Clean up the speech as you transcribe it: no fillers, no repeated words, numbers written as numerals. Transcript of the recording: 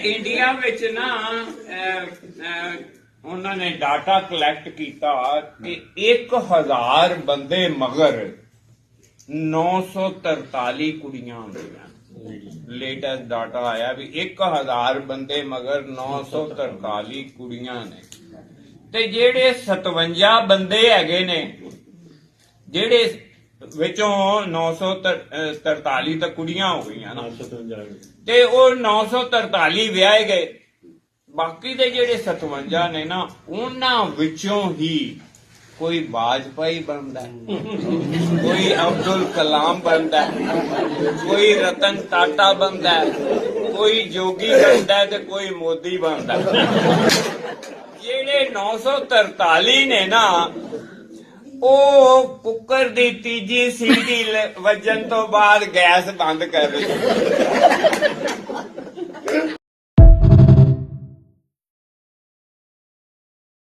India ਵਿੱਚ ਨਾ ਉਹਨਾਂ ਨੇ ਡਾਟਾ ਕਲੈਕਟ ਕੀਤਾ ਕਿ 1000 ਬੰਦੇ ਮਗਰ 943 ਕੁੜੀਆਂ ਹੁੰਦੀਆਂ। ਲੇਟੈਸਟ ਡਾਟਾ ਆਇਆ ਵੀ 1000 ਬੰਦੇ ਮਗਰ 943 ਕੁੜੀਆਂ ਨੇ, ਤੇ ਜਿਹੜੇ 57 ਬੰਦੇ ਹੈਗੇ ਨੇ, ਜਿਹੜੇ ਵਿੱਚੋਂ 943 ਤਾਂ ਕੁੜੀਆਂ ਹੋ ਗਈਆਂ ਨਾ, ਤੇ ਉਹ 943 ਵਿਆਹੇ ਗਏ। ਬਾਕੀ ਦੇ ਜਿਹੜੇ 57 ਨੇ ਨਾ, ਉਹਨਾਂ ਵਿੱਚੋਂ ਹੀ ਕੋਈ ਵਾਜਪਾਈ ਬਣਦਾ, ਕੋਈ ਅਬਦੁਲ ਕਲਾਮ ਬਣਦਾ, ਕੋਈ ਰਤਨ ਟਾਟਾ ਬਣਦਾ, ਕੋਈ ਜੋਗੀ ਬਣਦਾ ਤੇ ਕੋਈ ਮੋਦੀ ਬਣਦਾ। ਜਿਹੜੇ 943 ਨੇ ਨਾ, ਉਹ ਕੁੱਕਰ ਦੀ ਤੀਜੀ ਸੀਟੀ ਵੱਜਣ ਤੋਂ ਬਾਅਦ ਗੈਸ ਬੰਦ ਕਰ ਦਿੱਤੀ।